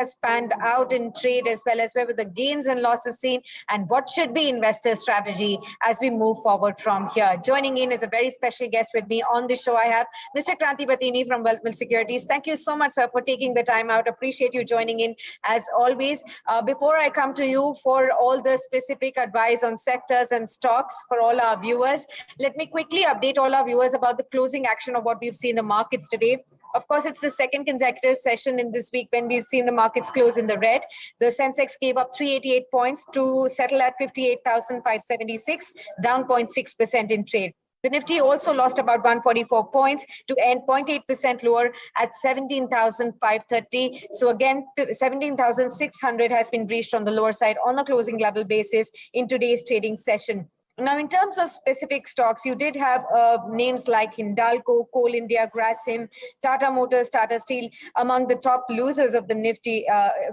has panned out in trade, as well as where were the gains and losses seen, and what should be investor strategy as we move forward from here. Joining in is a very special guest with me on the show. I have Mr. Kranthi Bathini from Wealthmills Securities. Thank you so much, sir, for taking the time out. Appreciate you joining in as always. Before I come to you for all the specific advice on sectors and stocks for all our viewers, let me quickly update all our viewers about the closing action of what we've seen in the markets today. Of course, it's the second consecutive session in this week when we've seen the markets close in the red. The Sensex gave up 388 points to settle at 58,576, down 0.6% in trade. The Nifty also lost about 144 points to end 0.8% lower at 17,530. So again, 17,600 has been breached on the lower side on a closing level basis in today's trading session. Now, in terms of specific stocks, you did have names like Hindalco, Coal India, Grasim, Tata Motors, Tata Steel among the top losers of the Nifty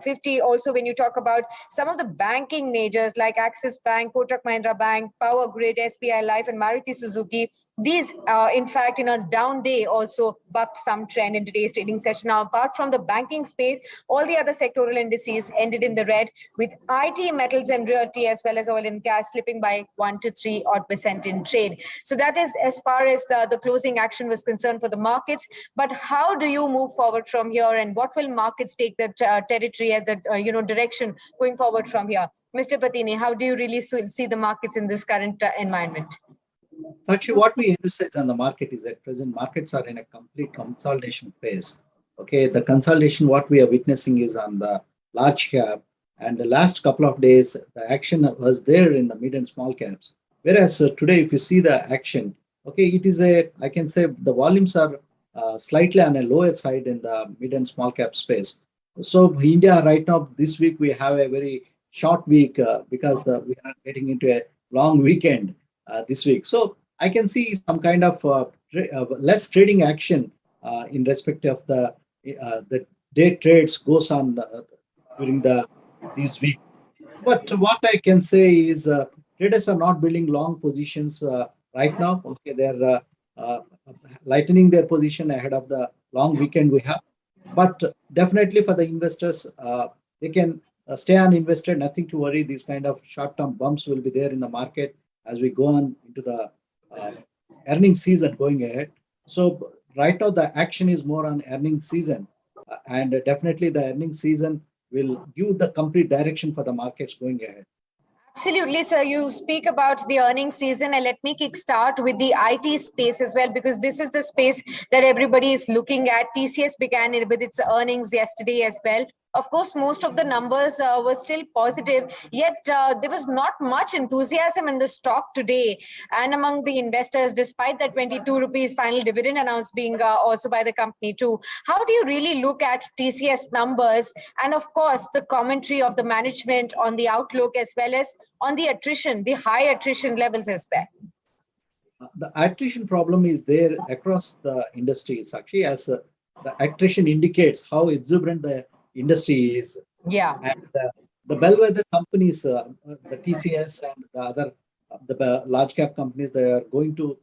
50. Also, when you talk about some of the banking majors like Axis Bank, Kotak Mahindra Bank, Power Grid, SBI Life, and Maruti Suzuki, these, in fact, in a down day, also bucked some trend in today's trading session. Now, apart from the banking space, all the other sectoral indices ended in the red, with IT, metals, and realty, as well as oil and gas, slipping by 1 to 3% in trade. So that is as far as the closing action was concerned for the markets. But how do you move forward from here, and what will markets take the territory as the direction going forward from here? Mr. Bathini, how do you really see the markets in this current environment? Sakshi, what we emphasize on the market is that present markets are in a complete consolidation phase. Okay, the consolidation what we are witnessing is on the large cap, and the last couple of days the action was there in the mid and small caps. Whereas today, if you see the action, okay, it is I can say the volumes are slightly on a lower side in the mid and small cap space. So India right now, this week, we have a very short week because we are getting into a long weekend this week. So I can see some kind of less trading action in respect of the day trades goes on during this week. But what I can say is traders are not building long positions right now. Okay, they're lightening their position ahead of the long weekend we have. But definitely for the investors, they can stay uninvested, nothing to worry. These kind of short-term bumps will be there in the market as we go on into the earnings season going ahead. So right now the action is more on earnings season, and definitely the earnings season will give the complete direction for the markets going ahead. Absolutely, sir. You speak about the earnings season, and let me kickstart with the IT space as well, because this is the space that everybody is looking at. TCS began with its earnings yesterday as well. Of course, most of the numbers were still positive, yet there was not much enthusiasm in the stock today and among the investors, despite that 22 rupees final dividend announced being also by the company too. How do you really look at TCS numbers, and of course, the commentary of the management on the outlook as well as on the attrition, the high attrition levels as well? The attrition problem is there across the industry, Sakshi, as the attrition indicates how exuberant the industry is. Yeah. And the bellwether companies, the TCS and the other the large cap companies, they are going to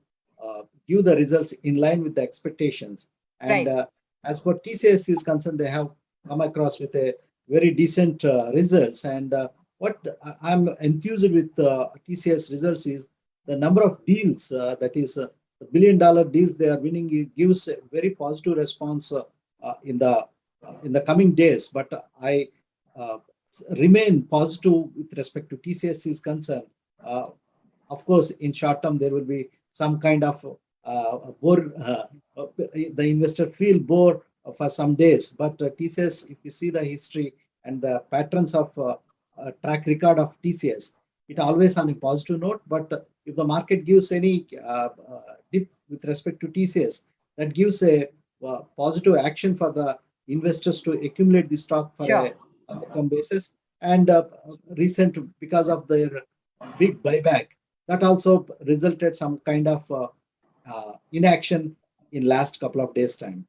give the results in line with the expectations. And right. As for TCS is concerned, they have come across with a very decent results. And what I'm enthused with TCS results is the number of deals, that is the $1 billion deals they are winning. It gives a very positive response in the coming days. But I remain positive with respect to TCS is concerned. Of course, in short term, there will be some kind of the investor feel bored for some days. But TCS, if you see the history and the patterns of track record of TCS, it always on a positive note. But if the market gives any dip with respect to TCS, that gives a positive action for the investors to accumulate the stock for a long basis. And recent, because of their big buyback, that also resulted some kind of inaction in last couple of days' time.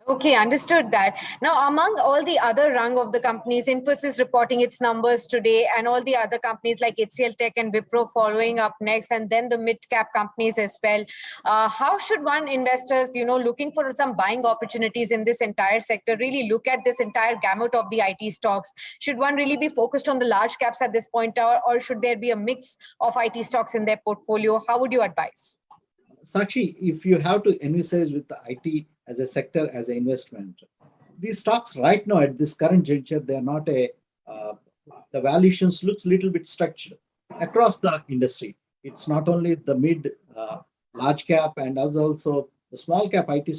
Okay, understood that. Now, among all the other rung of the companies, Infosys reporting its numbers today, and all the other companies like HCL Tech and Wipro following up next, and then the mid-cap companies as well. How should one investors, looking for some buying opportunities in this entire sector, really look at this entire gamut of the IT stocks? Should one really be focused on the large caps at this point, or should there be a mix of IT stocks in their portfolio? How would you advise? Sakshi, if you have to envisage with the IT as a sector, as an investment, these stocks right now at this current juncture, they are not uh, the valuations looks a little bit structured across the industry. It's not only the mid, large cap, and as also the small cap IT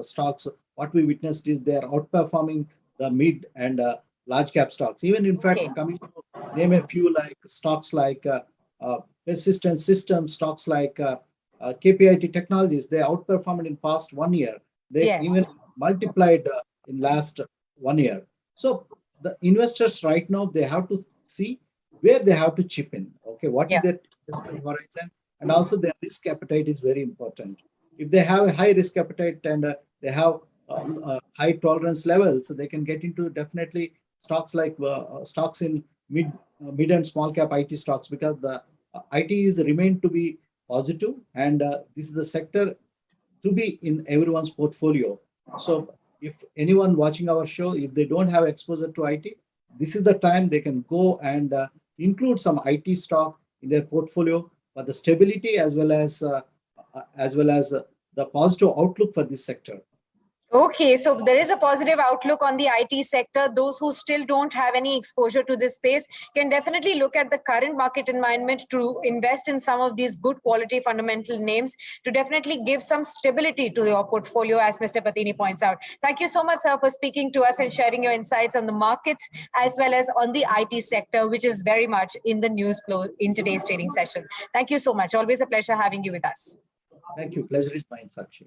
stocks. What we witnessed is they are outperforming the mid and large cap stocks. Even in fact, Okay. coming to name a few like stocks like persistent systems, stocks like KPIT Technologies, they outperformed in past 1 year. They Yes. even multiplied in last 1 year. So the investors right now, they have to see where they have to chip in. Okay, what is their investment horizon, and also their risk appetite is very important. If they have a high risk appetite and they have high tolerance levels, so they can get into definitely stocks like stocks in mid and small cap IT stocks, because the IT is remained to be positive, and this is the sector to be in everyone's portfolio. So if anyone watching our show, if they don't have exposure to IT, this is the time they can go and include some IT stock in their portfolio for the stability as well as the positive outlook for this sector. Okay, so there is a positive outlook on the IT sector. Those who still don't have any exposure to this space can definitely look at the current market environment to invest in some of these good quality fundamental names to definitely give some stability to your portfolio, as Mr. Bathini points out. Thank you so much, sir, for speaking to us and sharing your insights on the markets as well as on the IT sector, which is very much in the news flow in today's trading session. Thank you so much. Always a pleasure having you with us. Thank you. Pleasure is mine, Sakshi.